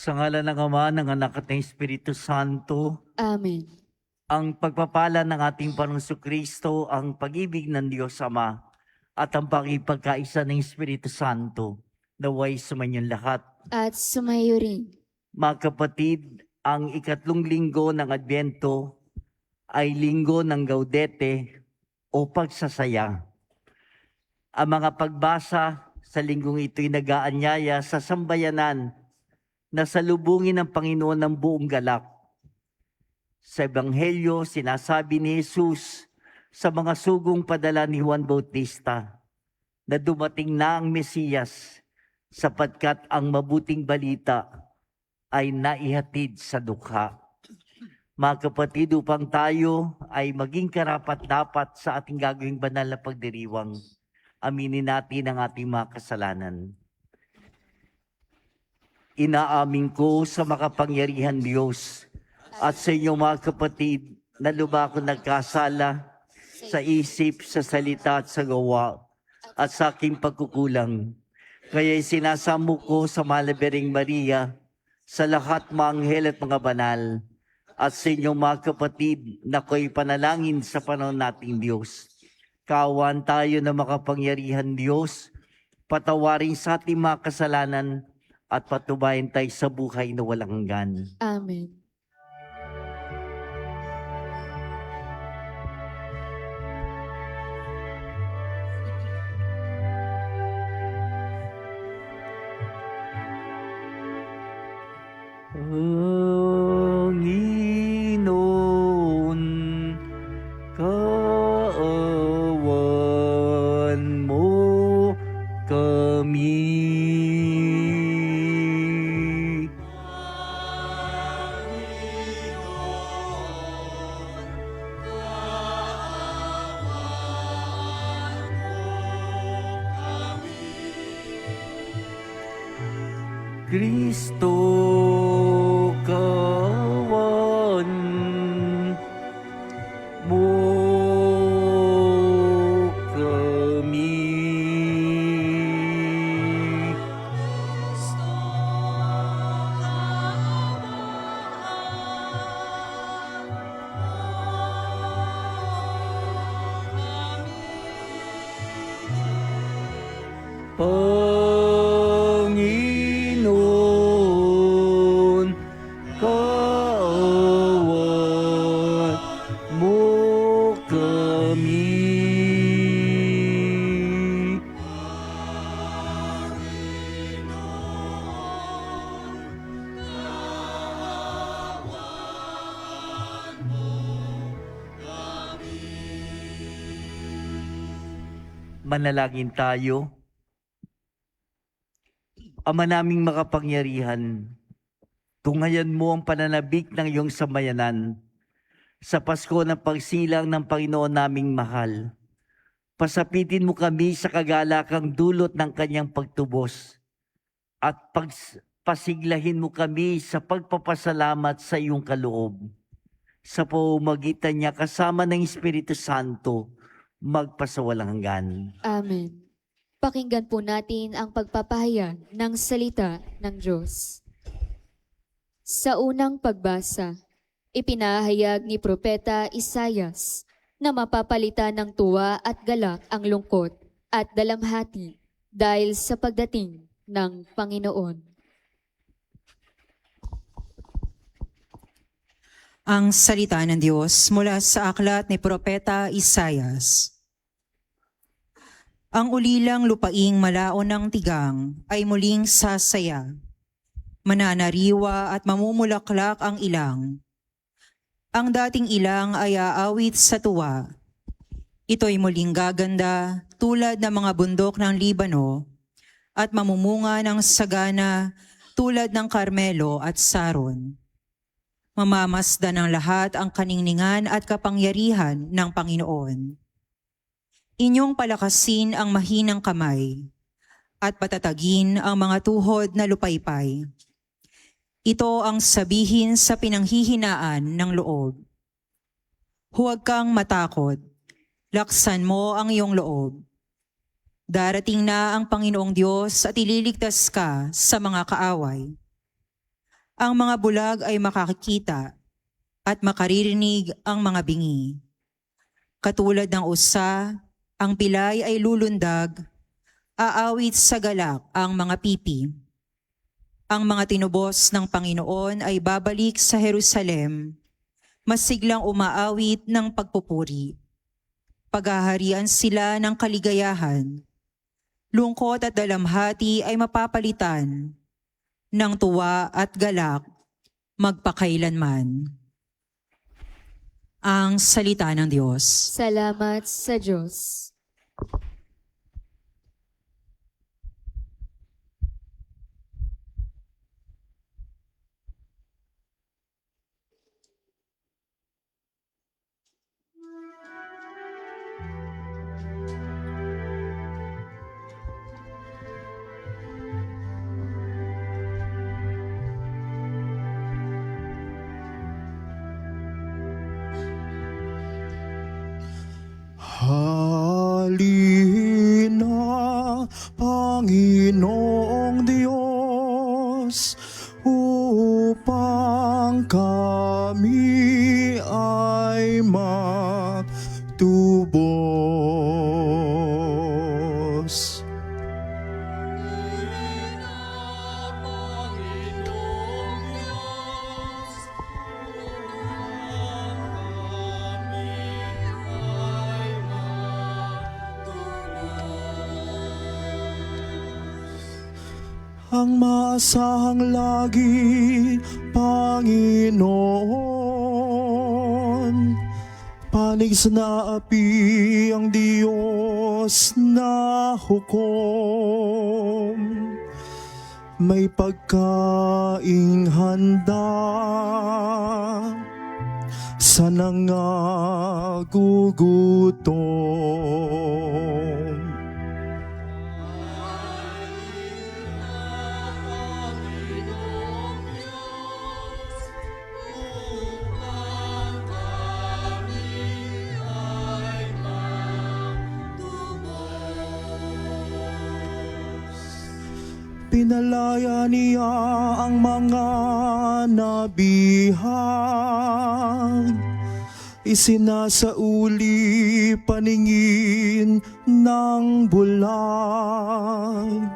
Sa ngalan ng Ama, ng Anak at ng Espiritu Santo, Amen. ang pagpapala ng ating Panginoong Kristo, ang pag-ibig ng Diyos Ama, at ang pakipagkaisa ng Espiritu Santo, naway sumainyong lahat. At sumayo rin. Mga kapatid, ang ikatlong linggo ng Adbyento ay linggo ng Gaudete o pagsasaya. Ang mga pagbasa sa linggong ito'y nag-aanyaya sa sambayanan na salubungin ng Panginoon ng buong galak. Sa Ebanghelyo, sinasabi ni Jesus sa mga sugong padala ni Juan Bautista na dumating na ang Mesiyas sapagkat ang mabuting balita ay naihatid sa dukha. Mga kapatid, upang tayo ay maging karapat-dapat sa ating gagawing banal na pagdiriwang, aminin natin ang ating mga kasalanan. Inaamin ko sa makapangyarihan Diyos at sa inyong mga kapatid na lubha ko nagkasala sa isip, sa salita at sa gawa at sa aking pagkukulang. Kaya sinasamo ko sa Malabering Maria, sa lahat mga anghel at mga banal, at sa inyong mga kapatid na ko'y panalangin sa panahon nating Diyos. Kaawaan tayo na makapangyarihan Diyos, patawarin sa ating mga kasalanan at patubayan tayo sa buhay na walang hanggan. Amen. Panginoon, kaawan mo kami. Kristo, kawan mo kami. Panginoon, kaawan mo kami. Manalangin tayo. Ama naming makapangyarihan, tunghayan mo ang pananabik ng iyong sambayanan sa Pasko ng pagsilang ng Panginoon naming mahal. Pasapitin mo kami sa kagalakang dulot ng kanyang pagtubos at pasiglahin mo kami sa pagpapasalamat sa iyong kaloob. Sa pamamagitan niya kasama ng Espiritu Santo, magpasawalang hanggan. Amen. Pakinggan po natin ang pagpapahayag ng salita ng Diyos. Sa unang pagbasa, ipinahayag ni Propeta Isaias na mapapalitan ng tuwa at galak ang lungkot at dalamhati dahil sa pagdating ng Panginoon. Ang salita ng Diyos mula sa aklat ni Propeta Isaias. Ang ulilang lupaing malaon ng tigang ay muling sasaya. Mananariwa at mamumulaklak ang ilang. Ang dating ilang ay aawit sa tuwa. Ito'y muling gaganda tulad ng mga bundok ng Libano at mamumunga ng sagana tulad ng Carmelo at Saron. Mamamasdan ng lahat ang kaningningan at kapangyarihan ng Panginoon. Inyong palakasin ang mahinang kamay at patatagin ang mga tuhod na lupaypay. Ito ang sabihin sa pinanghihinaan ng loob. Huwag kang matakot, laksan mo ang iyong loob. Darating na ang Panginoong Diyos at ililigtas ka sa mga kaaway. Ang mga bulag ay makakikita at makaririnig ang mga bingi. Katulad ng usa, ang pilay ay lulundag, aawit sa galak ang mga pipi. Ang mga tinubos ng Panginoon ay babalik sa Jerusalem, masiglang umaawit ng pagpupuri. Paghaharian sila ng kaligayahan. Lungkot at dalamhati ay mapapalitan ng tuwa at galak magpakailanman. Ang salita ng Diyos. Salamat sa Diyos. Halina, Panginoong Diyos, upang kami ay magtubos. Ang maasahang lagi, Panginoon, panig sa naapi ang Diyos na hukom. May pagkaing handa sa nangagugutom. Pinalaya niya ang mga nabihan, isinasauli paningin ng bulan.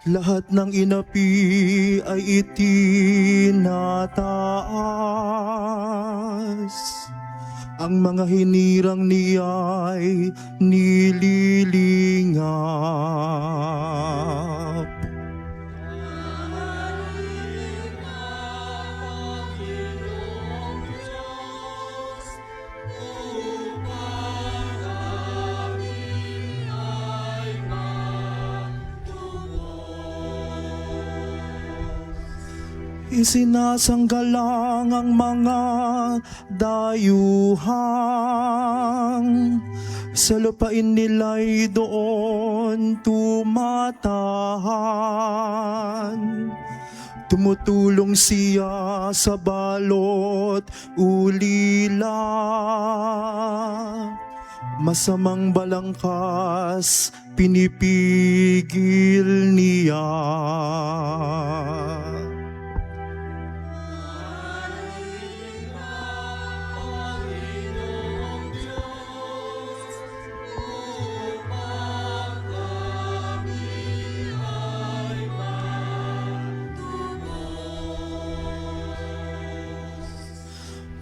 Lahat ng inapi ay itinataas, ang mga hinirang niya'y nililingap. Isinasanggalang ang mga dayuhang, sa lupain nila'y doon tumatahan. Tumutulong siya sa balot ulila, masamang balangkas pinipigil niya.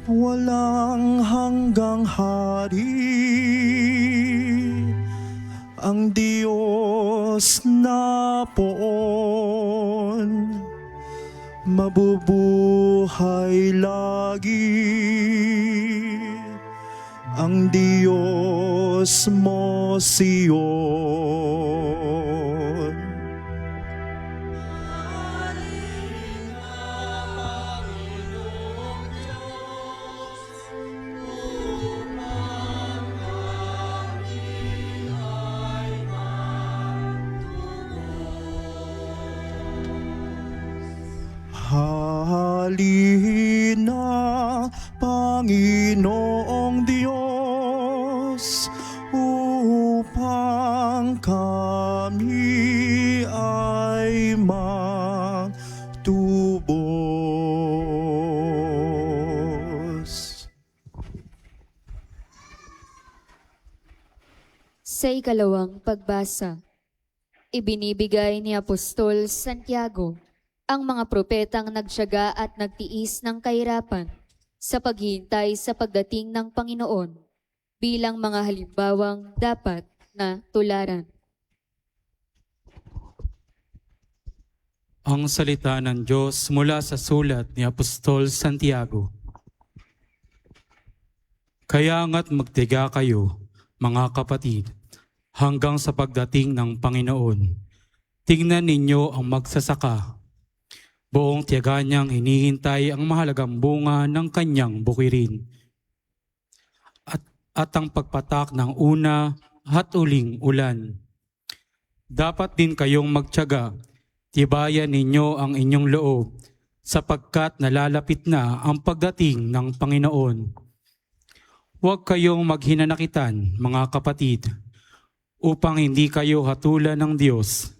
Walang hanggang hari ang Diyos na poon, mabubuhay lagi ang Diyos mo Siyon. Halina, Panginoong Diyos, upang kami ay magtubos. Sa ikalawang pagbasa, ibinibigay ni Apostol Santiago ang mga propetang nagtiyaga at nagtiis ng kahirapan sa paghihintay sa pagdating ng Panginoon bilang mga halimbawang dapat na tularan. Ang salita ng Diyos mula sa sulat ni Apostol Santiago. Kaya nga't magtiga kayo, mga kapatid, hanggang sa pagdating ng Panginoon. Tingnan ninyo ang magsasaka. Buong tiyaga niyang hinihintay ang mahalagang bunga ng kanyang bukirin. At ang pagpatak ng una at uling ulan. Dapat din kayong magtiyaga, tibayan ninyo ang inyong loob, sapagkat nalalapit na ang pagdating ng Panginoon. Huwag kayong maghinanakitan, mga kapatid, upang hindi kayo hatulan ng Diyos,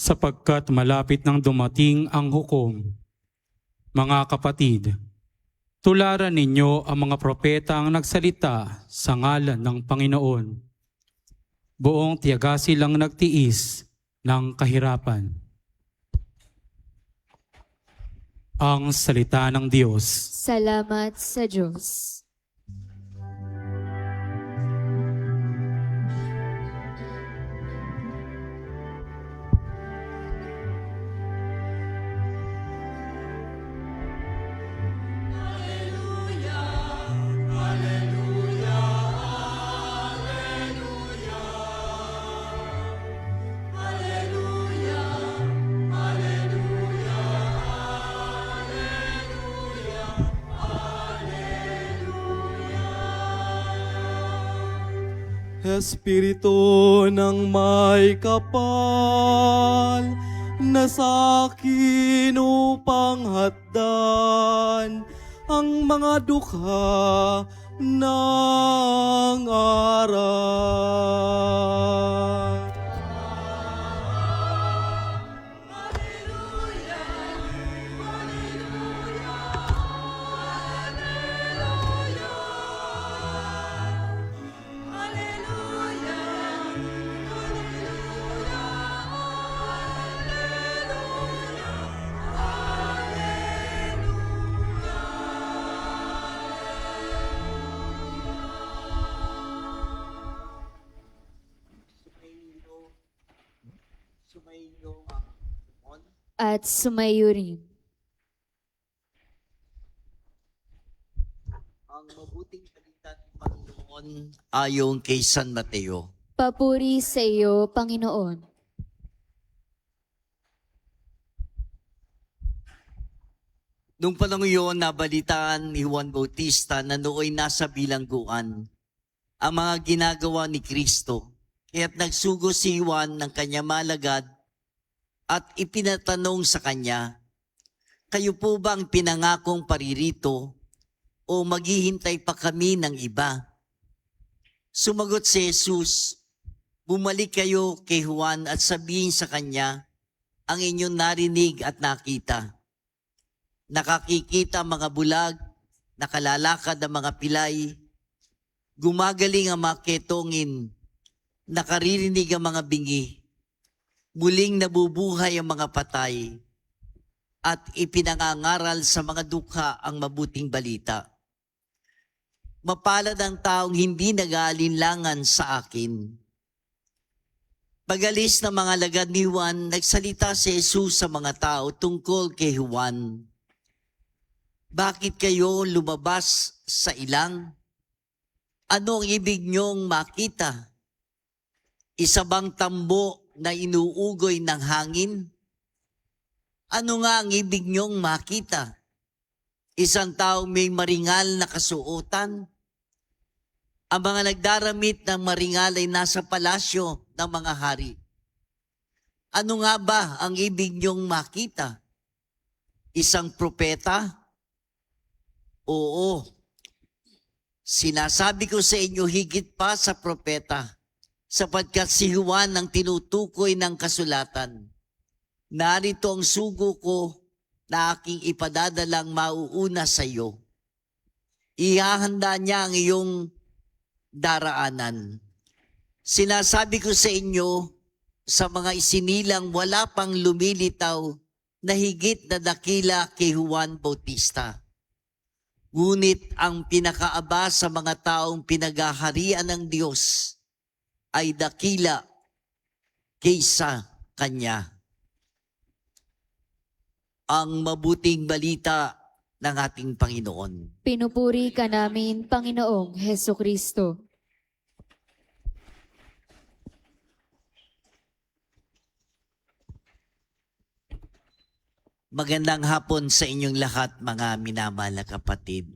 sapagkat malapit nang dumating ang hukom. Mga kapatid, tularan ninyo ang mga propeta ang nagsalita sa ngalan ng Panginoon. Buong tiyaga silang nagtiis ng kahirapan. Ang salita ng Diyos. Salamat sa Diyos. Espiritu ng may kapal na sa akin upang hatdan ang mga dukha ng aral. At sumayo rin. Ang mabuting balita ng Panginoon ayon kay San Mateo. Papuri sa iyo, Panginoon. Nung panahon yun, nabalitaan ni Juan Bautista na nooy nasa bilangguan ang mga ginagawa ni Kristo. Kaya't nagsugo si Juan ng kanyang malagad at ipinatanong sa kanya, kayo po ba ang pinangakong paririto o maghihintay pa kami ng iba? Sumagot si Jesus, bumalik kayo kay Juan at sabihin sa kanya ang inyong narinig at nakita. Nakakikita ang mga bulag, nakalalakad ang mga pilay, gumagaling ang mga ketongin, nakaririnig ang mga bingi, muling nabubuhay ang mga patay, at ipinangangaral sa mga dukha ang mabuting balita. Mapalad ang taong hindi nag-aalinlangan sa akin. Pag-alis ng mga lagad ni Juan, nagsalita si Jesus sa mga tao tungkol kay Juan. Bakit kayo lumabas sa ilang? Ano ang ibig niyong makita? Isa bang tambo na inuugoy ng hangin? Ano nga ang ibig niyong makita? Isang tao may maringal na kasuotan? Ang mga nagdaramit ng maringal ay nasa palasyo ng mga hari. Ano nga ba ang ibig niyong makita? Isang propeta? Oo. Sinasabi ko sa inyo higit pa sa propeta, sapagkat si Juan ang tinutukoy ng kasulatan. Narito ang sugo ko na aking ipadadalang mauuna sa iyo. Ihahanda niya ang iyong daraanan. Sinasabi ko sa inyo, sa mga isinilang wala pang lumilitaw na higit na dakila kay Juan Bautista. Ngunit ang pinakaaba sa mga taong pinaghaharian ng Diyos ay dakila kaysa Kanya. Ang mabuting balita ng ating Panginoon. Pinupuri ka namin, Panginoong Heso Kristo. Magandang hapon sa inyong lahat, mga minamahal na kapatid.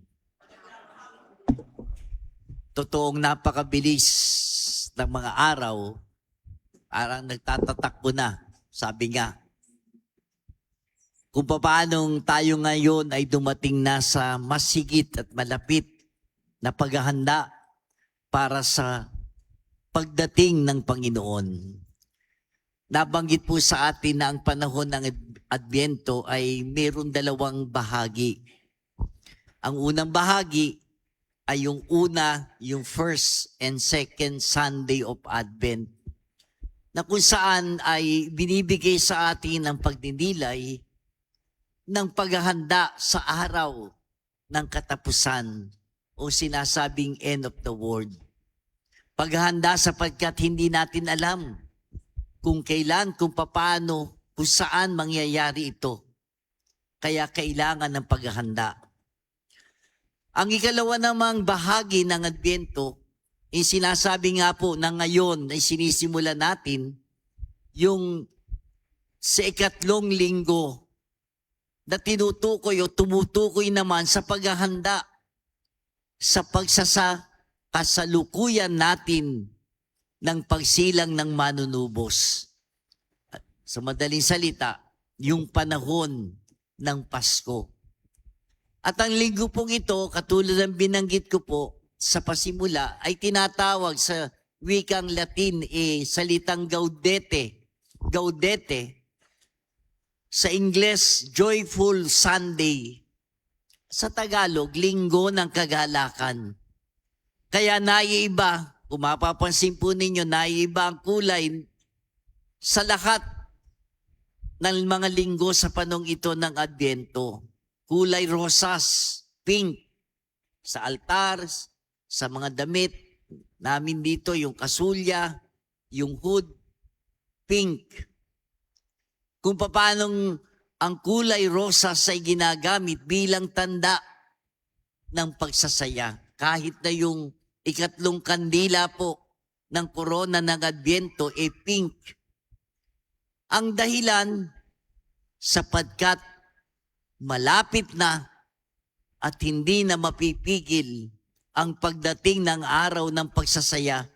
Totoong napakabilis ng mga araw, parang nagtatatakbo na, sabi nga. Kung paanong tayo ngayon ay dumating na sa mas higit at malapit na paghahanda para sa pagdating ng Panginoon. Nabanggit po sa atin na ang panahon ng Adbyento ay mayroong dalawang bahagi. Ang unang bahagi ay yung first and second Sunday of Advent, na kung saan ay binibigay sa atin ang pagdinilay ng paghahanda sa araw ng katapusan o sinasabing end of the world. Paghahanda sapagkat hindi natin alam kung kailan, kung paano, kung saan mangyayari ito. Kaya kailangan ng paghahanda. Ang ikalawa namang bahagi ng Adbyento, sinasabi nga po na ngayon ay sinisimula natin yung sa ikatlong linggo na tinutukoy o tumutukoy naman sa paghahanda sa kasalukuyan natin ng pagsilang ng manunubos. Sa madaling salita, yung panahon ng Pasko. At ang linggo pong ito, katulad ng binanggit ko po sa pasimula, ay tinatawag sa wikang Latin salitang gaudete. Gaudete. Sa Ingles, Joyful Sunday. Sa Tagalog, Linggo ng Kagalakan. Kaya naiiba, kung mapapansin po ninyo, naiiba ang kulay sa lahat ng mga linggo sa panong ito ng Adbyento. Kulay rosas, pink, sa altar, sa mga damit namin dito, yung kasulya, yung hood, pink. Kung paanong ang kulay rosas ay ginagamit bilang tanda ng pagsasaya. Kahit na yung ikatlong kandila po ng korona ng Adbyento pink. Ang dahilan, sapagkat malapit na at hindi na mapipigil ang pagdating ng araw ng pagsasaya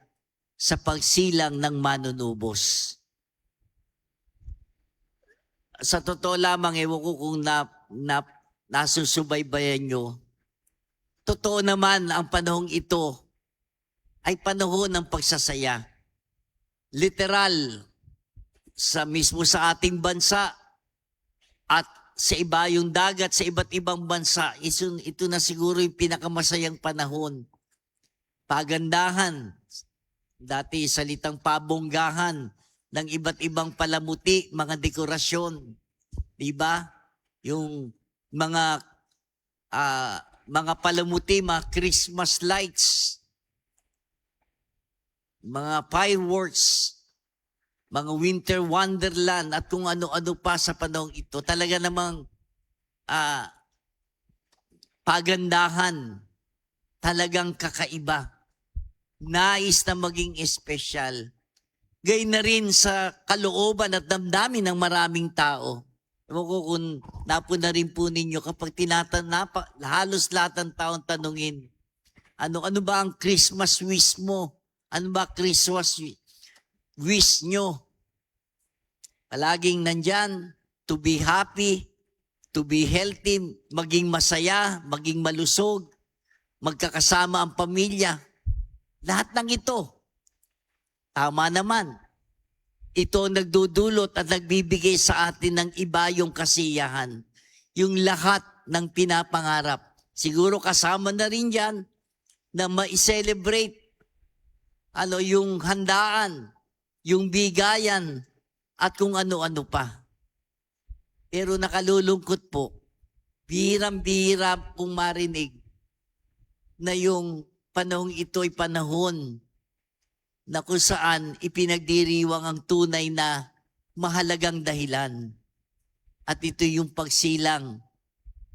sa pagsilang ng manunubos. Sa totoo lamang, ewan ko kung nasusubaybayan nyo, totoo naman ang panahong ito ay panahon ng pagsasaya. Literal, mismo sa ating bansa at sa iba yung dagat, sa iba't ibang bansa, ito na siguro yung pinakamasayang panahon. Pagandahan, dati salitang pabonggahan ng iba't ibang palamuti, mga dekorasyon. Diba? Yung mga palamuti, mga Christmas lights, mga fireworks, mga winter wonderland at kung ano-ano pa sa panahong ito. Talaga namang pagandahan, talagang kakaiba. nais na maging espesyal. Gayun na rin sa kalooban at damdamin ng maraming tao. Ewan ko kung napuna rin po ninyo kapag halos lahat ng taong tanungin, ano ba ang Christmas wish mo? Ano ba Christmas wish nyo? Palaging nandyan, to be happy, to be healthy, maging masaya, maging malusog, magkakasama ang pamilya. Lahat ng ito, tama naman. Ito ang nagdudulot at nagbibigay sa atin ng iba yung kasiyahan. Yung lahat ng pinapangarap. Siguro kasama na rin yan na ma-celebrate yung handaan, yung bigayan, at kung ano-ano pa. Pero nakalulungkot po, bihirang-bihira pong marinig na yung panahong ito ay panahon na kung saan ipinagdiriwang ang tunay na mahalagang dahilan. At ito yung pagsilang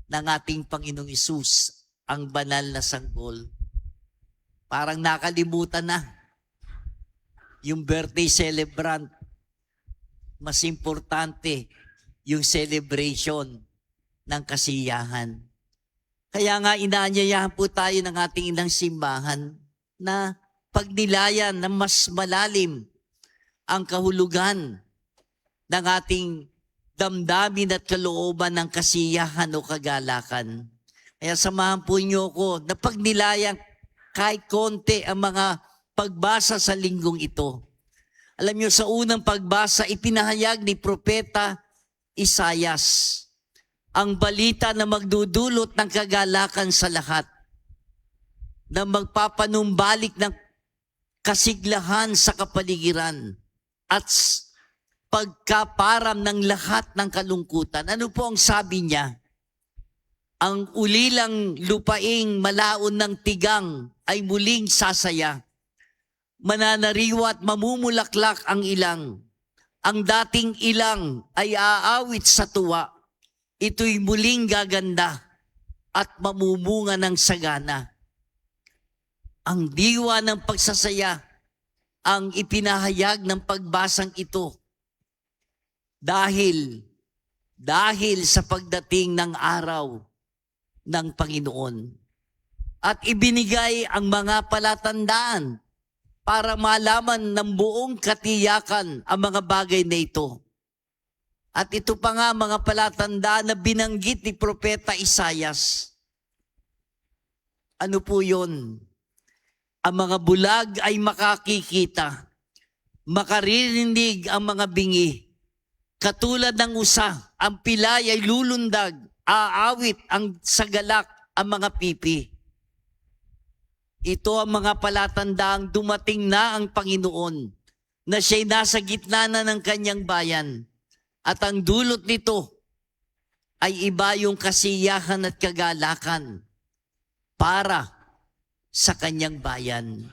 ng ating Panginoong Hesus, ang banal na sanggol. Parang nakalimutan na yung birthday celebrant. Mas importante yung celebration ng kasiyahan. Kaya nga inaanyayahan po tayo ng ating inang simbahan na pagnilayan na mas malalim ang kahulugan ng ating damdamin at kalooban ng kasiyahan o kagalakan. Kaya samahan po niyo ako na pagnilayan kahit konti ang mga pagbasa sa linggong ito. Alam niyo, sa unang pagbasa, ipinahayag ni Propeta Isayas ang balita na magdudulot ng kagalakan sa lahat, na magpapanumbalik ng kasiglahan sa kapaligiran at pagkaparam ng lahat ng kalungkutan. Ano po ang sabi niya? Ang ulilang lupaing malaon ng tigang ay muling sasaya. Mananariwa at mamumulaklak ang ilang. Ang dating ilang ay aawit sa tuwa. Ito'y muling gaganda at mamumunga ng sagana. Ang diwa ng pagsasaya ang ipinahayag ng pagbasang ito dahil sa pagdating ng araw ng Panginoon. At ibinigay ang mga palatandaan para malaman ng buong katiyakan ang mga bagay na ito. At ito pa nga mga palatandaan na binanggit ni Propeta Isayas. Ano po yun? Ang mga bulag ay makakikita, makaririnig ang mga bingi. Katulad ng usa, ang pilay ay lulundag, aawit ang sagalak ang mga pipi. Ito ang mga palatandaang dumating na ang Panginoon, na siya'y nasa gitna na ng kanyang bayan. At ang dulot nito ay iba yung kasiyahan at kagalakan para sa kanyang bayan.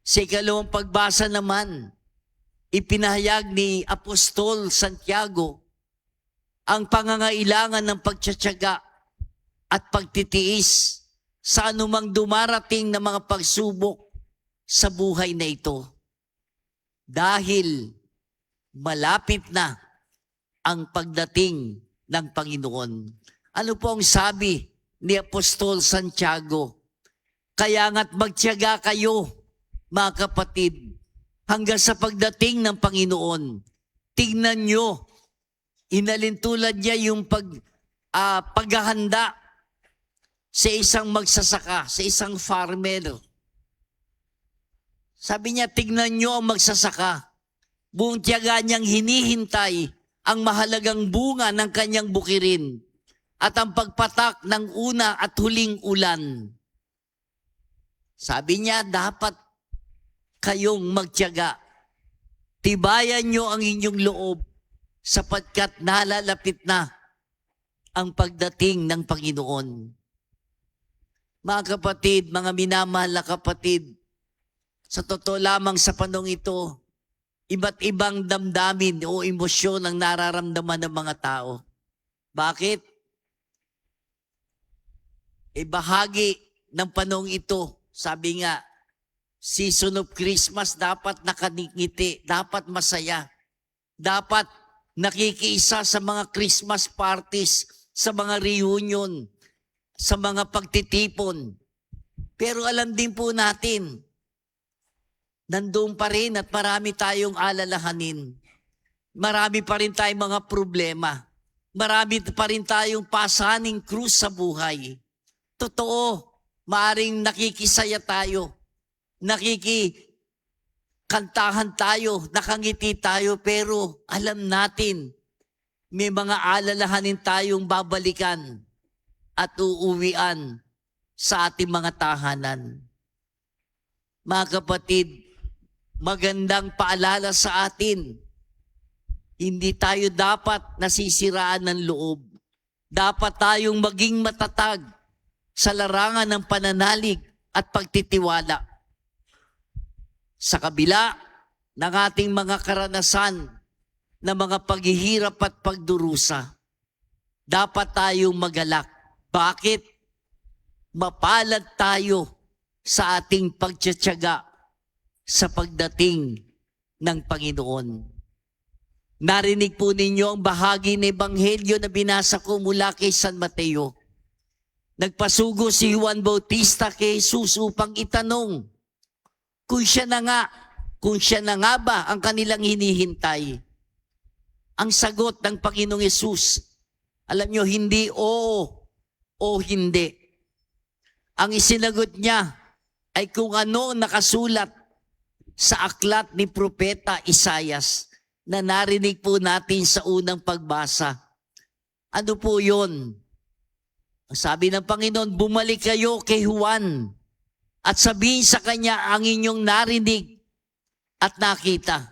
Sa ikalawang pagbasa naman, ipinahayag ni Apostol Santiago ang pangangailangan ng pagtsatsaga at pagtitiis sa anumang dumarating na mga pagsubok sa buhay na ito. Dahil malapit na ang pagdating ng Panginoon. Ano po ang sabi ni Apostol Santiago? Kaya nga't magtiyaga kayo, mga kapatid, hanggang sa pagdating ng Panginoon. Tingnan nyo, inalintulad niya yung paghahanda sa isang magsasaka, sa isang farmer. Sabi niya, tingnan nyo ang magsasaka. Buong tiyaga niyang hinihintay ang mahalagang bunga ng kanyang bukirin at ang pagpatak ng una at huling ulan. Sabi niya, dapat kayong magtiyaga. Tibayan niyo ang inyong loob sapagkat nalalapit na ang pagdating ng Panginoon. Mga kapatid, mga minamahal na kapatid, sa totoo lamang sa panahong ito, iba't ibang damdamin o emosyon ang nararamdaman ng mga tao. Bakit? Bahagi ng panahong ito, sabi nga, Season of Christmas, dapat nakangiti, dapat masaya. Dapat nakikiisa sa mga Christmas parties, sa mga reunion, sa mga pagtitipon. Pero alam din po natin, nandoon pa rin at marami tayong alalahanin. Marami pa rin tayong mga problema. Marami pa rin tayong pasaning krus sa buhay. Totoo, maaring nakikisaya tayo, nakikikantahan tayo, nakangiti tayo, pero alam natin, may mga alalahanin tayong babalikan at uuwian sa ating mga tahanan. Mga kapatid, magandang paalala sa atin, hindi tayo dapat nasisiraan ng loob. Dapat tayong maging matatag sa larangan ng pananalig at pagtitiwala. Sa kabila ng ating mga karanasan na mga paghihirap at pagdurusa, dapat tayong magalak. Bakit? Mapalad tayo sa ating pagtiyatiyaga sa pagdating ng Panginoon. Narinig po ninyo ang bahagi ng Ebanghelyo na binasa ko mula kay San Mateo. Nagpasugo si Juan Bautista kay Jesus upang itanong kung siya na nga ba ang kanilang hinihintay. Ang sagot ng Panginoong Yesus, alam nyo, hindi oo o hindi. Ang isinagot niya ay kung ano nakasulat sa aklat ni Propeta Isaias na narinig po natin sa unang pagbasa. Ano po yun? Ang sabi ng Panginoon, bumalik kayo kay Juan at sabihin sa kanya ang inyong narinig at nakita.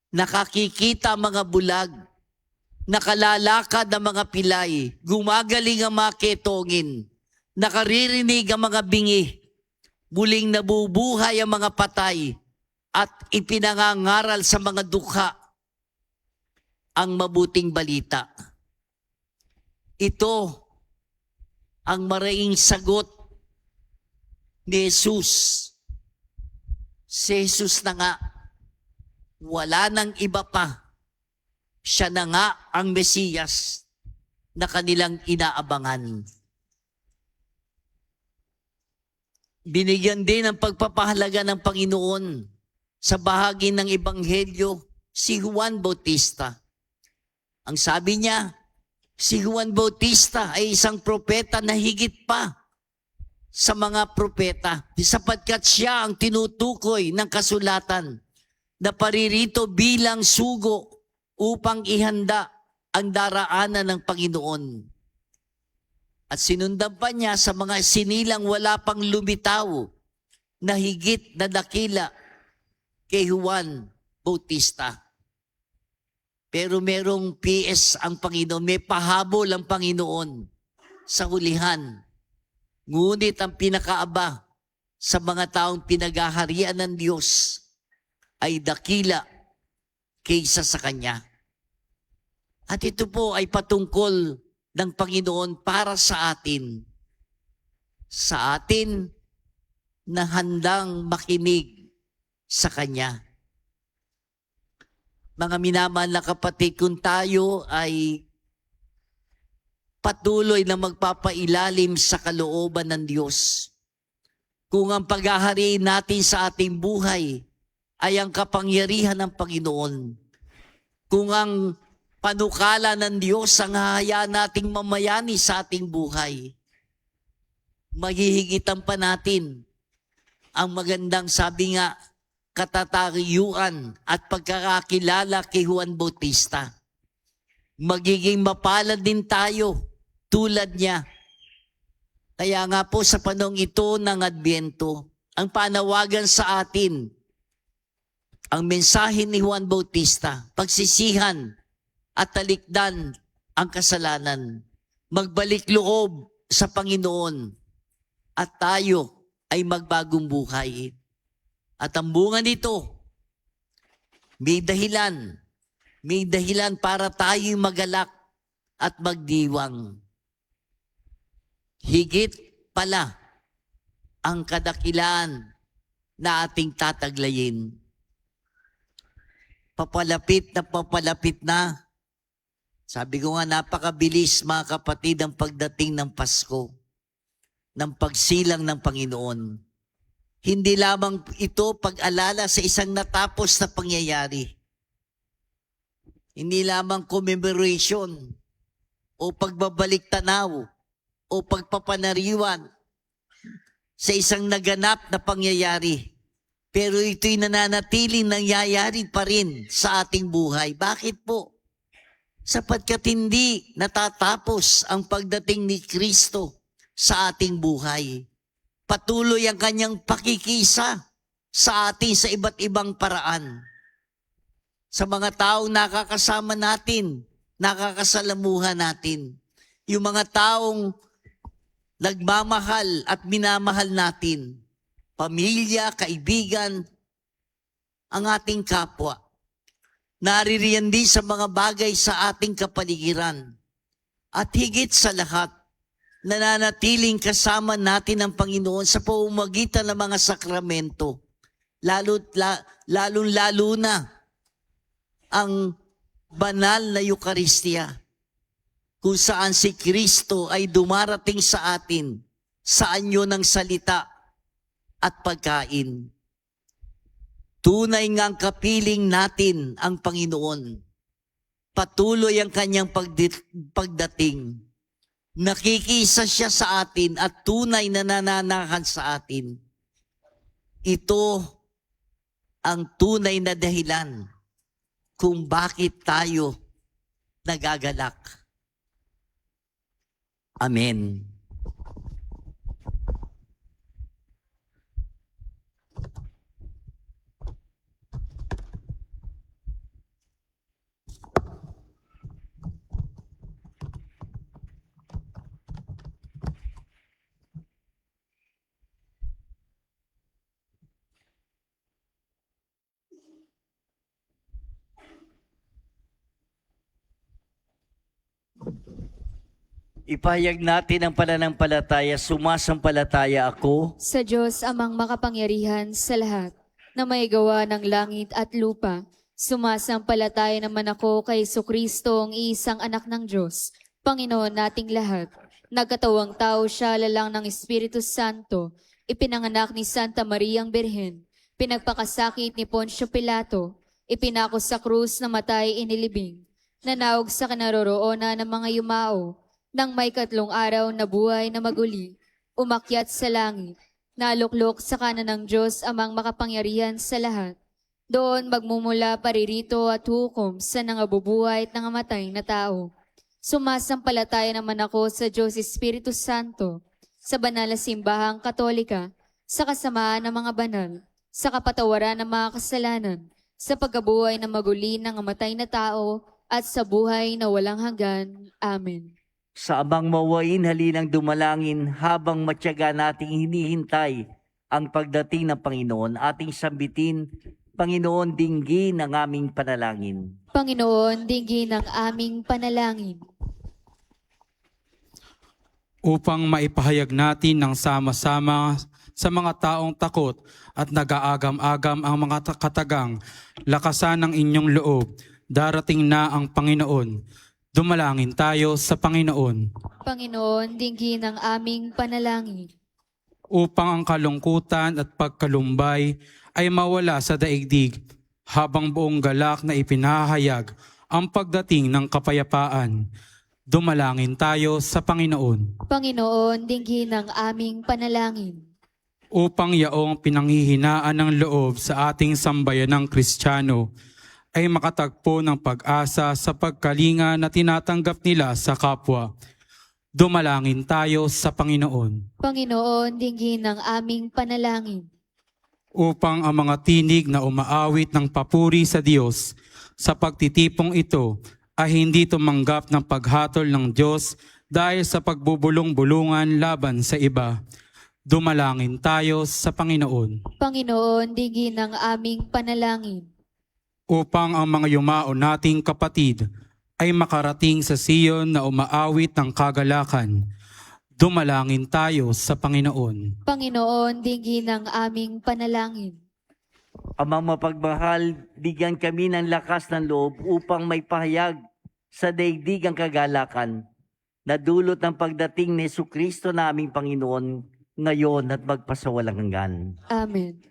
Nakakikita ang mga bulag, nakalalakad ang mga pilay, gumagaling ang mga ketongin, nakaririnig ang mga bingi, muling nabubuhay ang mga patay, at ipinangangaral sa mga dukha ang mabuting balita. Ito ang maraing sagot ni Jesus. Si Jesus na nga, wala nang iba pa. Siya na nga ang Mesiyas na kanilang inaabangan. Binigyan din ng pagpapahalaga ng Panginoon sa bahagi ng Ebanghelyo si Juan Bautista. Ang sabi niya, si Juan Bautista ay isang propeta na higit pa sa mga propeta sapagkat siya ang tinutukoy ng kasulatan na paririto bilang sugo upang ihanda ang daraanan ng Panginoon. At sinundan pa niya sa mga sinilang wala pang lumitaw na higit na dakila kay Juan Bautista. Pero merong PS ang Panginoon, may pahabol ang Panginoon sa hulihan. Ngunit ang pinakaaba sa mga taong pinaghaharian ng Diyos ay dakila kaysa sa Kanya. At ito po ay patungkol ng Panginoon para sa atin. Sa atin na handang makinig sa Kanya. Mga minamahal na kapatid, kung tayo ay patuloy na magpapailalim sa kalooban ng Diyos, kung ang paghahariin natin sa ating buhay ay ang kapangyarihan ng Panginoon, kung ang panukala ng Diyos ang hahayaan nating mamayani sa ating buhay, maghihigitan pa natin ang magandang, sabi nga, katatayuan at pagkakakilala kay Juan Bautista. Magiging mapalad din tayo tulad niya. Kaya nga po sa panahong ito ng Adbyento, ang panawagan sa atin, ang mensahe ni Juan Bautista, pagsisihan at talikdan ang kasalanan, magbalik loob sa Panginoon, at tayo ay magbagong buhay. At ang bunga nito, may dahilan para tayo'y magalak at magdiwang. Higit pala, ang kadakilaan na ating tataglayin. Papalapit na. Sabi ko nga, napakabilis mga kapatid ang pagdating ng Pasko, ng pagsilang ng Panginoon. Hindi lamang ito pag-alala sa isang natapos na pangyayari. Hindi lamang commemoration o pagbabalik tanaw o pagpapanariwan sa isang naganap na pangyayari. Pero ito'y nananatiling nangyayari pa rin sa ating buhay. Bakit po? Sapagkat hindi natatapos ang pagdating ni Kristo sa ating buhay. Patuloy ang kanyang pakikisa sa atin sa iba't ibang paraan. Sa mga taong nakakasama natin, nakakasalamuhan natin. Yung mga taong nagmamahal at minamahal natin. Pamilya, kaibigan, ang ating kapwa. Naririyan din sa mga bagay sa ating kapaligiran. At higit sa lahat, nananatiling kasama natin ang Panginoon sa pamamagitan ng mga sakramento. Lalo na ang banal na Eucharistia, kung saan si Kristo ay dumarating sa atin sa anyo ng salita at pagkain. Tunay ngang kapiling natin ang Panginoon. Patuloy ang kanyang pagdating. Nakikisa siya sa atin at tunay na nananahan sa atin. Ito ang tunay na dahilan kung bakit tayo nagagalak. Amen. Ipahayag natin ang pananampalataya, sumasampalataya ako Sa Diyos amang makapangyarihan sa lahat, na may gawa ng langit at lupa. Sumasampalataya naman ako kay Jesucristo, ang iisang anak ng Diyos, Panginoon nating lahat. Nagkatawang tao siya lalang ng Espiritu Santo, ipinanganak ni Santa Maria ang Birhen, pinagpakasakit ni Poncio Pilato, ipinako sa krus na matay inilibing, nanawag sa kinaroroonan ng mga yumao, nang may 3 araw na buhay na maguli, umakyat sa langit, naluklok sa kanan ng Diyos amang makapangyarihan sa lahat. Doon magmumula paririto at hukom sa nangabubuhay at nangamatay na tao. Sumasampalataya naman ako sa Diyos Espiritu Santo, sa banal na simbahang katolika, sa kasamaan ng mga banal, sa kapatawaran ng mga kasalanan, sa pagkabuhay na maguli ng nangamatay na tao, at sa buhay na walang hanggan. Amen. sa amang mawain halinang dumalangin habang matyaga nating hinihintay ang pagdating ng Panginoon. Ating sambitin, Panginoon, dinggin ang aming panalangin. Panginoon, dinggin ang aming panalangin. Upang maipahayag natin ng sama-sama sa mga taong takot at nag-aagam-agam ang mga katagang, lakasan ng inyong loob, darating na ang Panginoon. Dumalangin tayo sa Panginoon. Panginoon, dinggin ang aming panalangin. Upang ang kalungkutan at pagkalumbay ay mawala sa daigdig, habang buong galak na ipinahayag ang pagdating ng kapayapaan. Dumalangin tayo sa Panginoon. Panginoon, dinggin ang aming panalangin. Upang yaong pinanghihinaan ng loob sa ating sambayanang Kristiyano ay makatagpo ng pag-asa sa pagkalinga na tinatanggap nila sa kapwa. Dumalangin tayo sa Panginoon. Panginoon, dinggin ang aming panalangin. Upang ang mga tinig na umaawit ng papuri sa Diyos sa pagtitipong ito ay hindi tumanggap ng paghatol ng Diyos dahil sa pagbubulong-bulungan laban sa iba. Dumalangin tayo sa Panginoon. Panginoon, dinggin ang aming panalangin. Upang ang mga yumao nating kapatid ay makarating sa Siyon na umaawit ng kagalakan. Dumalangin tayo sa Panginoon. Panginoon, dinggin ang aming panalangin. Amang mapagmahal, bigyan kami ng lakas ng loob upang may pahayag sa daigdig ang kagalakan na dulot ng pagdating ni Jesucristo na aming Panginoon ngayon at magpasawalang hanggan. Amen.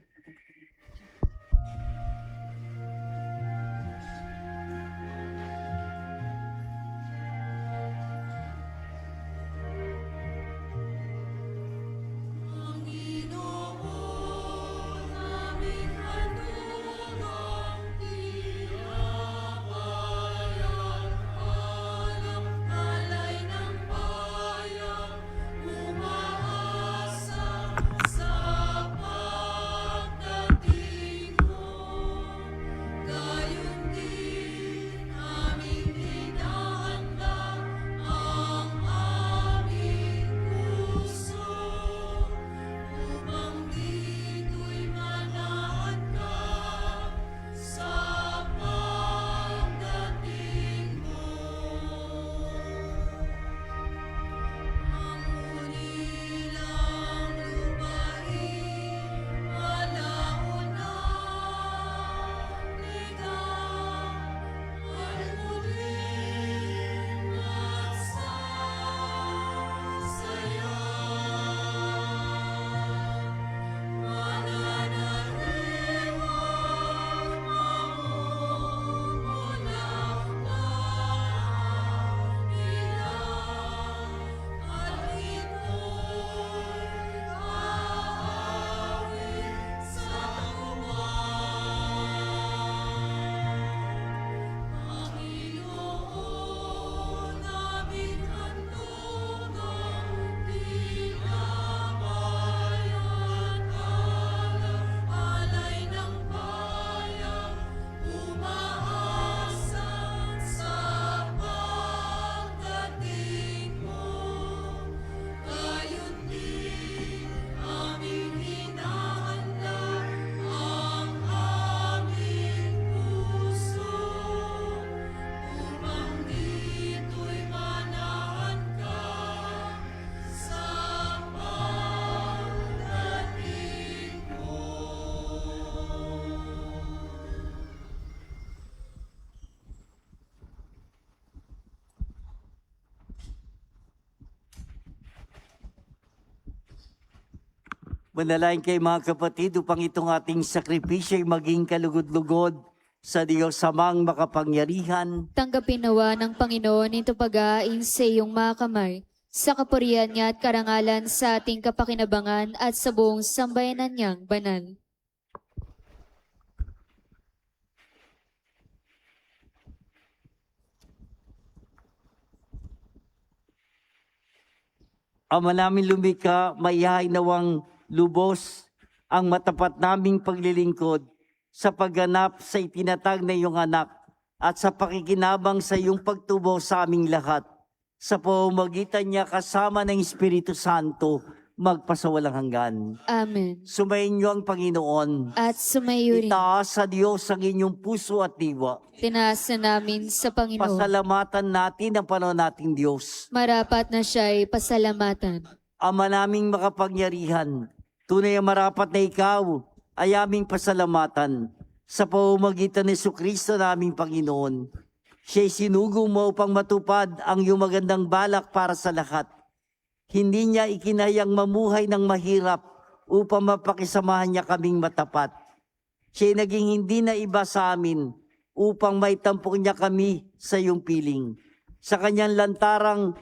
Manalangin kayo mga kapatid upang itong ating sakripisyo ay maging kalugod-lugod sa Diyos samang makapangyarihan. Tanggapin nawa ng Panginoon ito pag-aain sa iyong mga kamay, sa kapurihan niya at karangalan sa ating kapakinabangan at sa buong sambayanan niyang banal. Ama namin lumika, maihay nawang lubos ang matapat naming paglilingkod sa pagganap sa itinatag na iyong anak at sa pakikinabang sa iyong pagtubo sa aming lahat. Sa pamamagitan niya kasama ng Espiritu Santo, magpasawalang hanggan. Amen. Sumayin niyo ang Panginoon. At sumayo rin, Itaas sa Diyos ang inyong puso at diwa. tinaas na namin sa Panginoon. Pasalamatan natin ang Panginoon nating Diyos. Marapat na siya'y pasalamatan. Ama naming makapangyarihan, tunay ang marapat na ikaw ay aming pasalamatan sa pamamagitan ni Jesucristo na aming Panginoon. Siya'y sinugo mo upang matupad ang iyong magandang balak para sa lahat. Hindi niya ikinayang mamuhay ng mahirap upang mapakisamahan niya kaming matapat. Siya'y naging hindi na iba sa amin upang maitampok niya kami sa iyong piling. Sa kanyang lantarang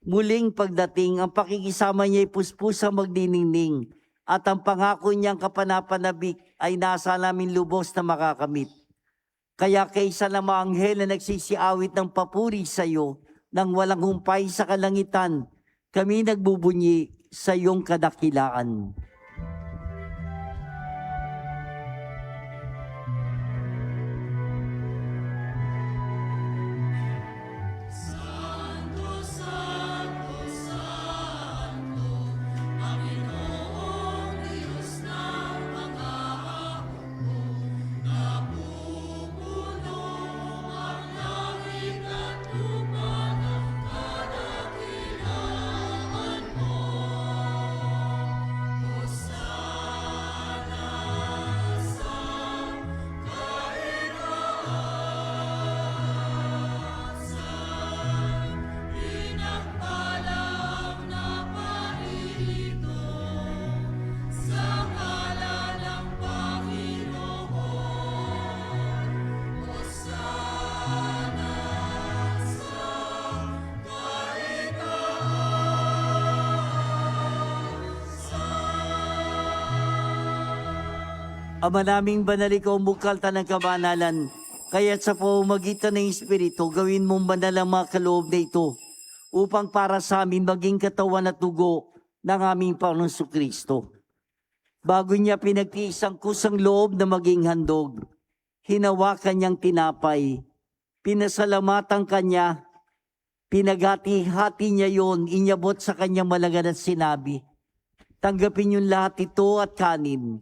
muling pagdating, ang pakikisama niya ay puspusang magdiningning at ang pangako niyang kapanapanabik ay nasa namin lubos na makakamit. Kaya kaysa na mga anghel na nagsisiawit ng papuri sa iyo nang walang humpay sa kalangitan, kami nagbubunyi sa iyong kadakilaan. Ama naming banal, ikaw ang bukal ng kabanalan. Kaya't sa pamamagitan ng Espiritu, gawin mong banal ang mga kaloob na ito upang para sa amin maging katawan at dugo ng aming Panginoong Kristo. Bago niya pinagtiis ang kusang loob na maging handog, hinawakan niyang tinapay, pinasalamatan kanya, pinaghati-hati niya yon, inyabot sa kanyang malagan at sinabi, tanggapin niyo lahat ito at kanin.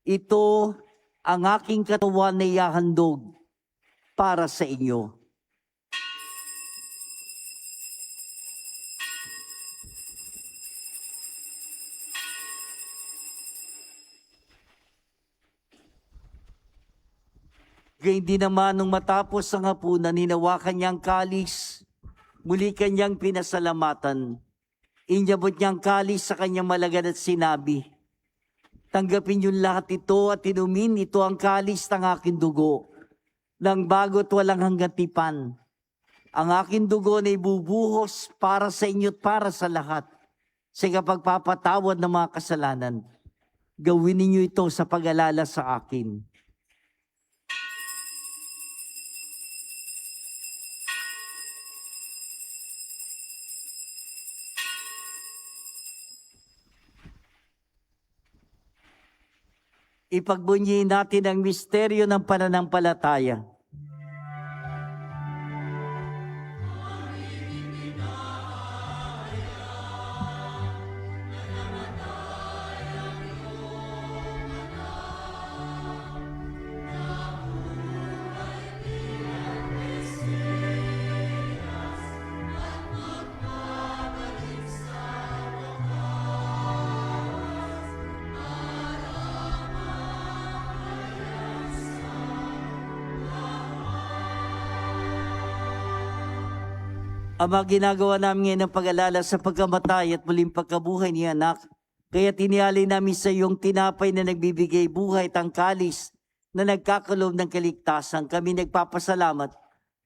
Ito ang aking katawan na ihahandog para sa inyo. Gayun din naman nung matapos ang hapunan, hinawakan niyang kalis, muli kanyang pinasalamatan. Inyabot niyang kalis sa kanyang malagan at sinabi, tanggapin niyo lahat ito at inumin, ito ang kalis ng aking dugo, ng bago't walang hanggang tipan. Ang aking dugo na ibubuhos para sa inyo at para sa lahat, sa kapagpapatawad ng mga kasalanan. Gawin ninyo ito sa pag-alala sa akin. Ipagbunyiin natin ang misteryo ng pananampalataya. Ama, ginagawa namin ngayon ang pag-alala sa pagkamatay at muling pagkabuhay ni anak. Kaya tinialay namin sa iyong tinapay na nagbibigay buhay at ang kalis na nagkakaloob ng kaligtasan. Kami nagpapasalamat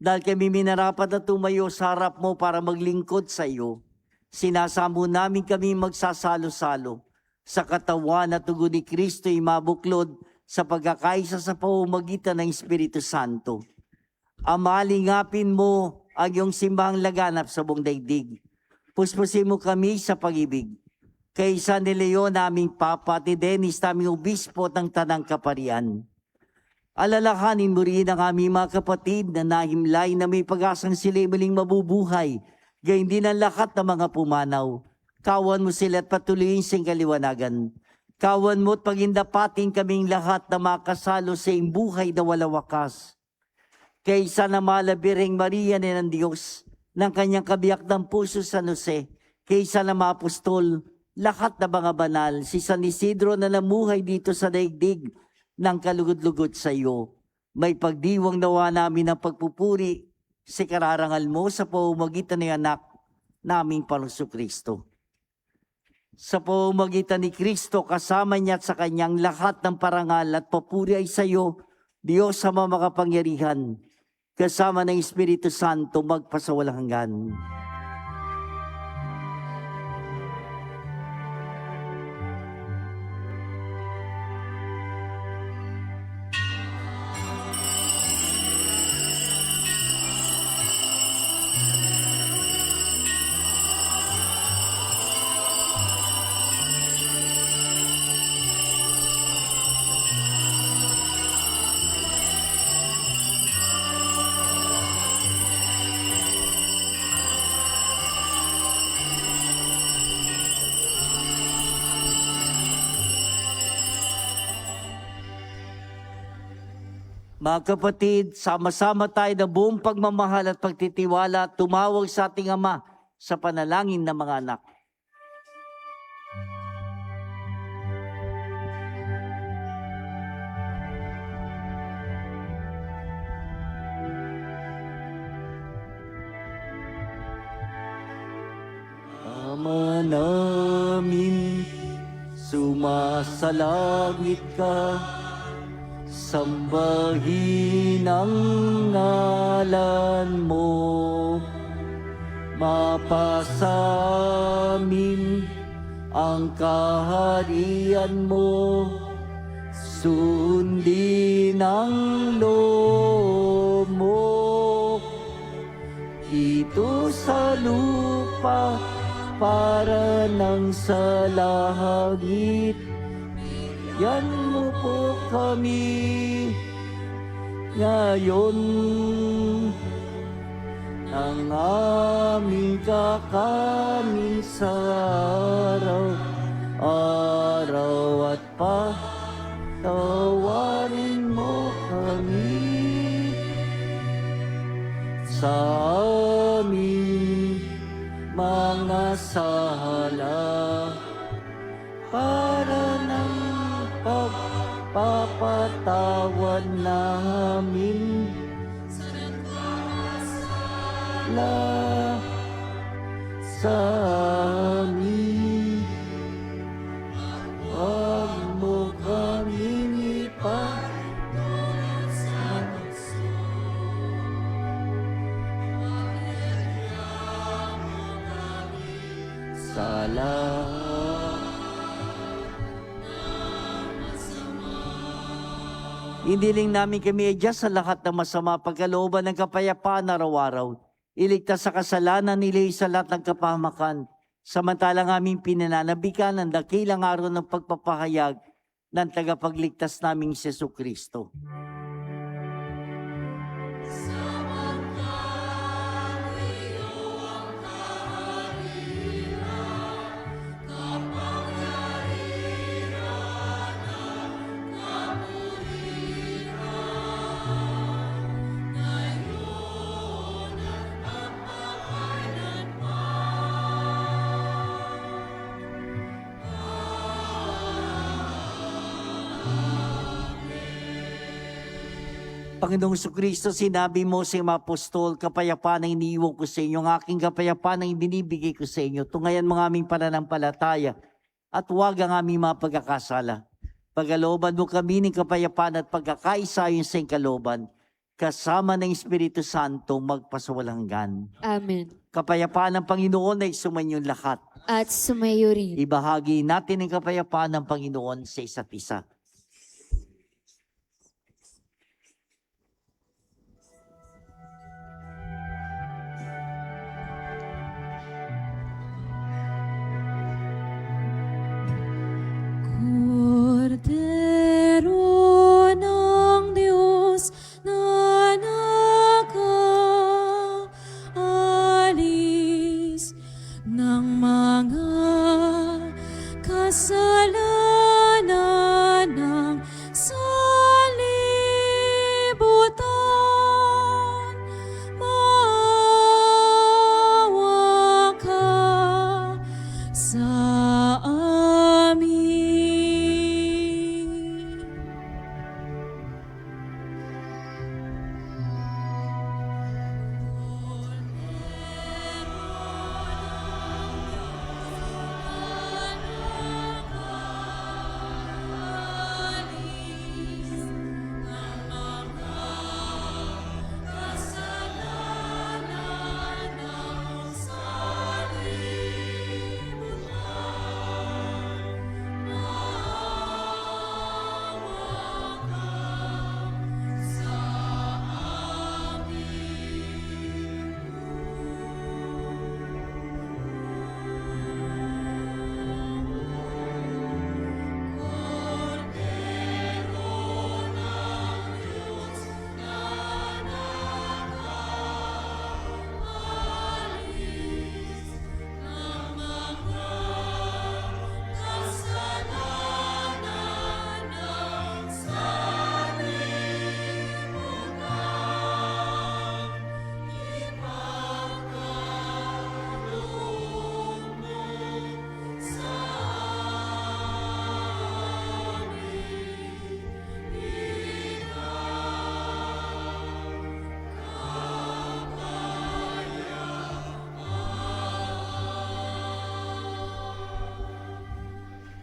dahil kami minarapat na tumayo sa harap mo para maglingkod sa iyo. Sinasamo namin kami magsasalo-salo sa katawan at tugon ni Kristo ay mabuklod sa pagkakaisa sa pamamagitan ng Espiritu Santo. Ama, lingapin mo ang iyong simbahang laganap sa buong daigdig. Puspusin mo kami sa pag-ibig. Kay San de Leon, naming Papa, at Dennis, naming Obispo ng Tanang Kaparian. Alalahanin mo rin ang aming mga kapatid na nahimlay na may pag-asang sila muling mabubuhay, gayon din ang lahat ng mga pumanaw. Kawan mo sila at patuloyin sa kaliwanagan. Kawan mo at pagindapating kaming lahat na makasalo sa iyong buhay na wala wakas. Kaysa na malabireng Maria ni ng Diyos, ng kanyang kabiyak ng puso San Jose, kaysa na mga apostol, lahat na mga banal, si San Isidro na namuhay dito sa daigdig ng kalugod-lugod sa iyo. May pagdiwang nawa namin ng pagpupuri sa kararangal mo sa pamamagitan ng anak naming Panginoong Kristo. Sa pamamagitan ni Kristo, kasama niya at sa kanyang lahat ng parangal at papuri ay sa iyo, Diyos sa mga makapangyarihan, kasama ng Espiritu Santo magpasawalang hanggan. Mga kapatid, sama-sama tayo na buong pagmamahal at pagtitiwala at tumawag sa ating Ama sa panalangin ng mga anak. Ama namin, sumasalangit ka, sambahin ang ngalan mo, mapasamin ang kaharian mo, sundin ang loob mo dito sa lupa para nang sa langit. Yan mo po kami ngayon ang aming kakanin sa araw at patawarin mo kami sa aming mga sala para ng pagpapatawad namin sa amin. Huwag mo kaming Hindi lang namin kami adjust sa lahat ng masama pagkalooban ng kapayapaan araw-araw. Iligtas sa kasalanan, nilay sa lahat ng kapahamakan. Samantalang aming pinananabikan ang dakilang araw ng pagpapahayag ng tagapagligtas naming si Jesucristo. Panginoong Jesucristo, sinabi mo sa mga apostol, kapayapaan ang iniiwan ko sa inyo, ang aking kapayapaan ang binibigay ko sa inyo. Tungayan mga aming pananampalataya at huwag ang aming mga pagkakasala. Pagkalooban mo kami ng kapayapaan at pagkakaisa ayon sa iyong kalooban, kasama ng Espiritu Santo magpasawalang hanggan. Amen. Kapayapaan ng Panginoon ay sumainyo lahat. At sumayo rin. Ibahagi natin ang kapayapaan ng Panginoon sa isa't isa. Kordero ng Diyos na nakaalis ng mga kasalanan ng sanlibutan, maawa ka sa amin.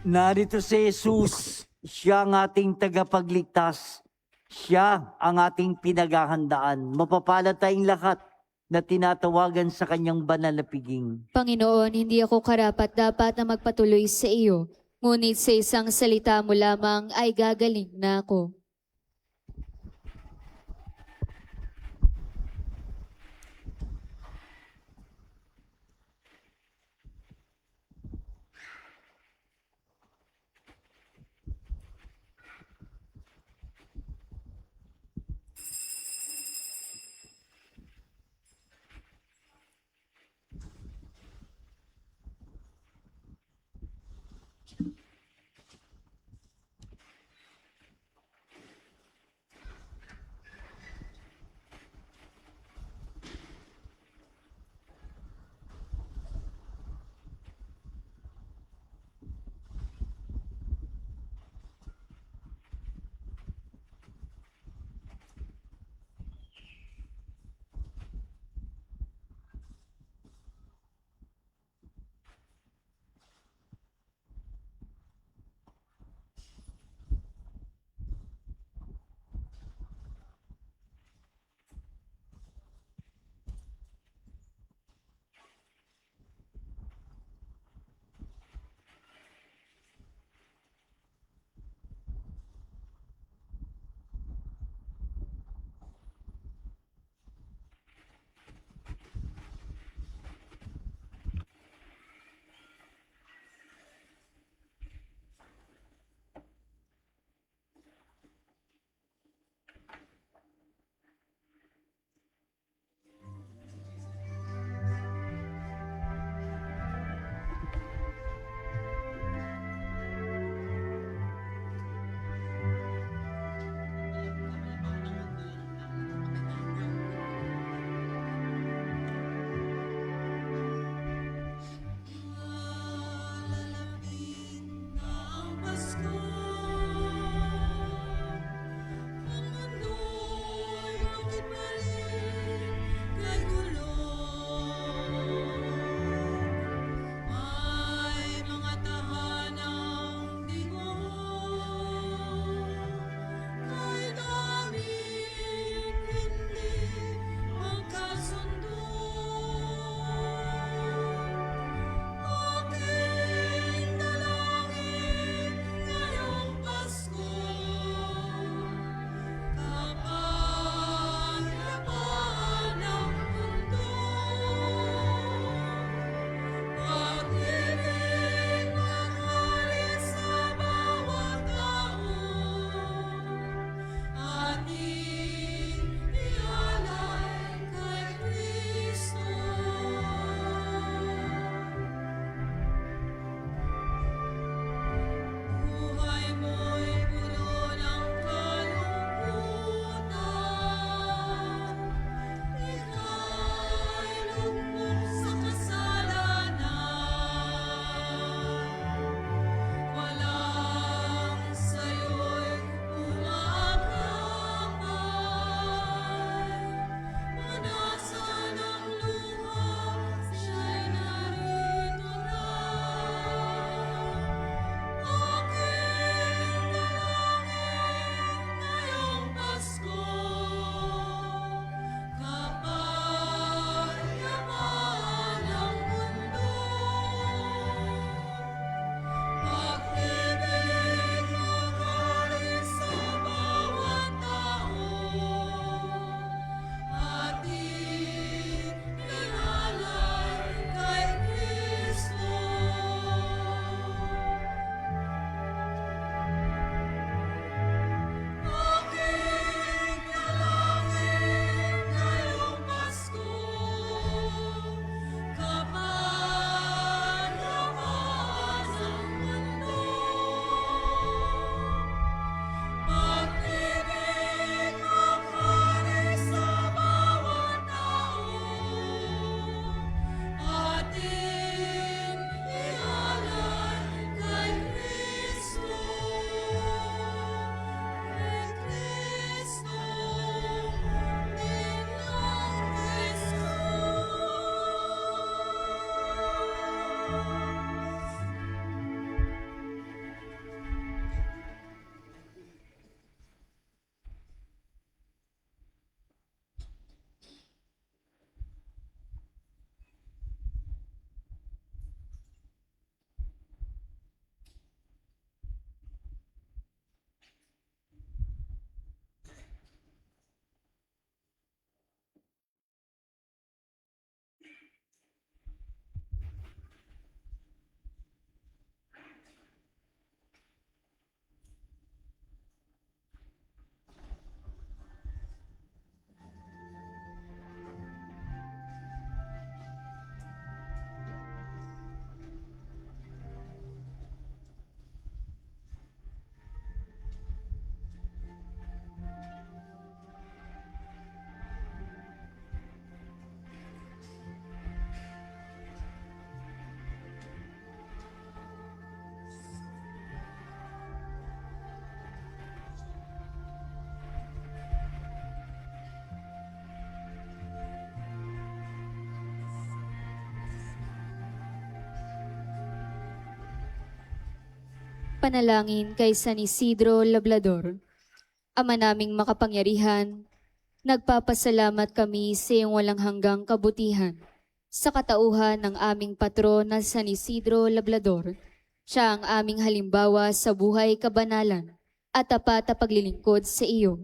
Narito si Jesus, siya ang ating tagapagligtas. Siya ang ating pinaghahandaan. Mapapalad tayong lahat na tinatawagan sa kanyang banal na piging. Panginoon, hindi ako karapat-dapat na magpatuloy sa iyo, Ngunit sa isang salita mo lamang ay gagaling na ako. Panalangin kay San Isidro Labrador. Ama naming makapangyarihan, nagpapasalamat kami sa iyong walang hanggang kabutihan sa katauhan ng aming patron na San Isidro Labrador. Siya ang aming halimbawa sa buhay kabanalan at tapat na paglilingkod sa iyo.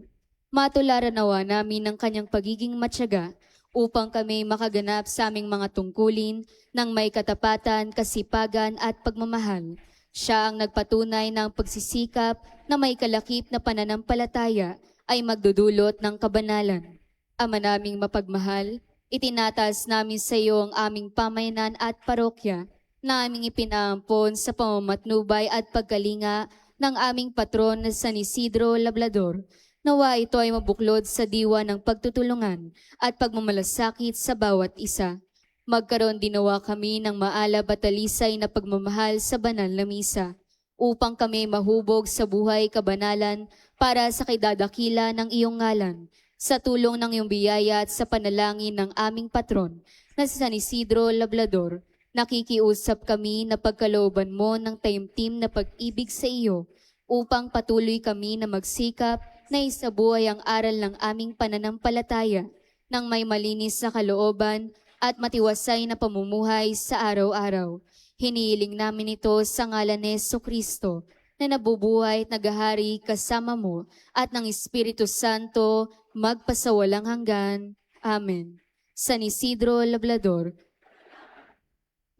Matularan nawa namin ng kanyang pagiging matyaga upang kami makaganap sa aming mga tungkulin ng may katapatan, kasipagan at pagmamahal. Siya ang nagpatunay ng pagsisikap na may kalakip na pananampalataya ay magdudulot ng kabanalan. Ama naming mapagmahal, itinataas namin sa iyo ang aming pamayanan at parokya na aming ipinaampon sa pamamatnubay at pagkalinga ng aming patron na San Isidro Labrador. Nawa ito ay mabuklod sa diwa ng pagtutulungan at pagmamalasakit sa bawat isa. Magkaroon din nawa kami ng maalab at talisay na pagmamahal sa banal na misa, upang kami mahubog sa buhay kabanalan para sa kaidadakila ng iyong ngalan, sa tulong ng iyong biyaya at sa panalangin ng aming patron na si San Isidro Labrador. Nakikiusap kami na pagkalooban mo ng taimtim na pag-ibig sa iyo, upang patuloy kami na magsikap na isabuhay ang aral ng aming pananampalataya ng may malinis na kalooban at matiwasay na pamumuhay sa araw-araw. Hinihiling namin ito sa ngalan ni Jesucristo na nabubuhay at naghahari kasama mo at ng Espiritu Santo magpasawalang hanggan. Amen. San Isidro Labrador,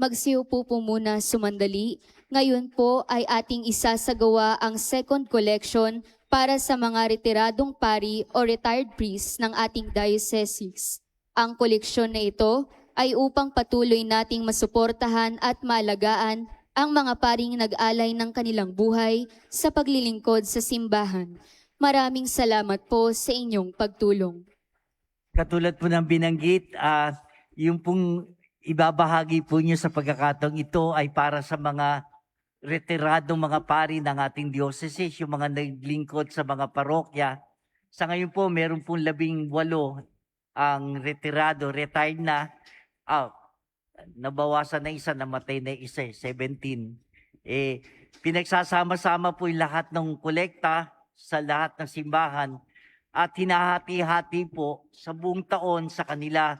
magsiupo po muna sumandali. Ngayon po ay ating isasagawa ang second collection para sa mga retiradong pari o retired priest ng ating diocese. Ang koleksyon na ito ay upang patuloy nating masuportahan at maalagaan ang mga paring nag-alay ng kanilang buhay sa paglilingkod sa simbahan. Maraming salamat po sa inyong pagtulong. Katulad po ng binanggit, yung pong ibabahagi po niyo sa pagkakataong ito ay para sa mga retiradong mga pari ng ating diocese, yung mga naglingkod sa mga parokya. Sa ngayon po, meron pong 18 ang retired na. Nabawasan na isa, namatay na isa, 17. Pinagsasama-sama po yung lahat ng kolekta sa lahat ng simbahan at hinahati-hati po sa buong taon sa kanila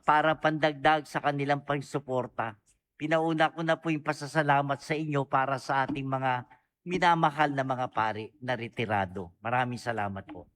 para pandagdag sa kanilang pagsuporta. Pinauna ko na po yung pasasalamat sa inyo para sa ating mga minamahal na mga pari na retirado. Maraming salamat po.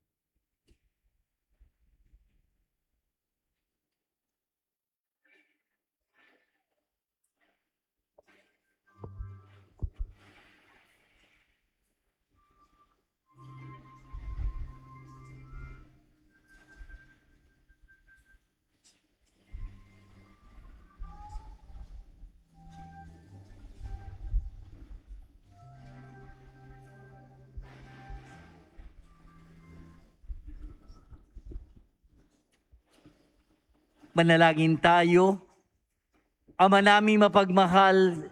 Manalangin tayo. Ama namin mapagmahal,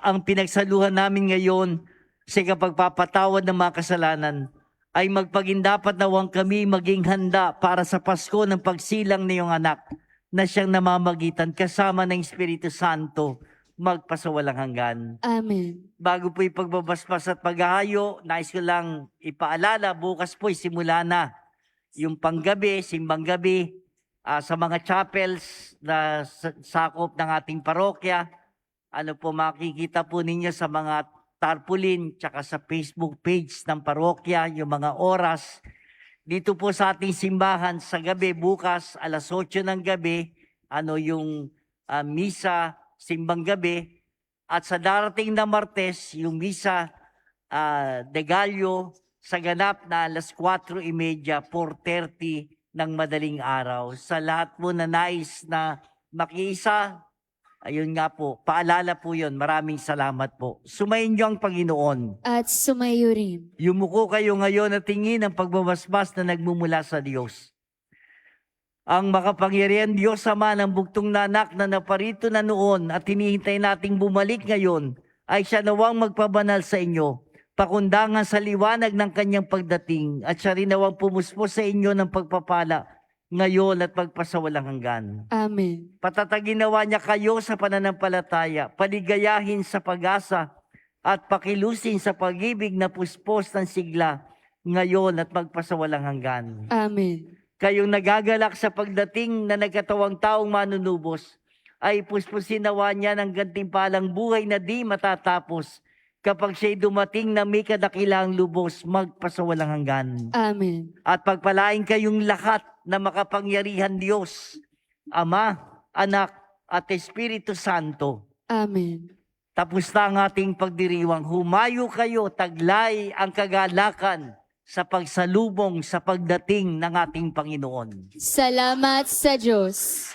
ang pinagsaluhan namin ngayon sa kapagpapatawad ng mga kasalanan ay magpagindapat nawang kami maging handa para sa Pasko ng pagsilang na iyong anak na siyang namamagitan kasama ng Espiritu Santo magpasawalang hanggan. Amen. Bago po ipagbabasbas at paghahayo, nais ko lang ipaalala, bukas po simula na yung panggabi, simbang gabi, sa mga chapels na sakop ng ating parokya. Ano po, makikita po ninyo sa mga tarpaulin tsaka sa Facebook page ng parokya yung mga oras. Dito po sa ating simbahan sa gabi, bukas alas 8 ng gabi, yung misa, simbang gabi. At sa darating na Martes, yung misa de Gallo sa ganap na alas 4:30, 4:30 ng madaling araw. Sa lahat po na nais na makiisa, ayun nga po, paalala po yun. Maraming salamat po. Sumayin niyo ang Panginoon. At sumayo rin. Yumuko kayo ngayon at tingin ang pagbabasbas na nagmumula sa Diyos. Ang makapangyarihan Diyos Ama ng bugtong na anak na naparito na noon at hinihintay nating bumalik ngayon, ay siya nawang magpabanal sa inyo, pakundangan sa liwanag ng kanyang pagdating, at siya rin nawang pumuspos sa inyo ng pagpapala ngayon at pagpasawalang hanggan. Amen. Patatagin nawa niya kayo sa pananampalataya, paligayahin sa pag-asa, at pakilusin sa pag-ibig na puspos ng sigla ngayon at magpasawalang hanggan. Amen. Kayong nagagalak sa pagdating na nagkatawang taong manunubos, ay puspusin nawa niya ng gantimpalang buhay na di matatapos kapag siya'y dumating na may kadakilang lubos magpasawalang hanggan. Amen. At pagpalain kayong lahat na makapangyarihan Diyos, Ama, Anak, at Espiritu Santo. Amen. Tapos na ang ating pagdiriwang. Humayo kayo, taglay ang kagalakan sa pagsalubong sa pagdating ng ating Panginoon. Salamat sa Diyos.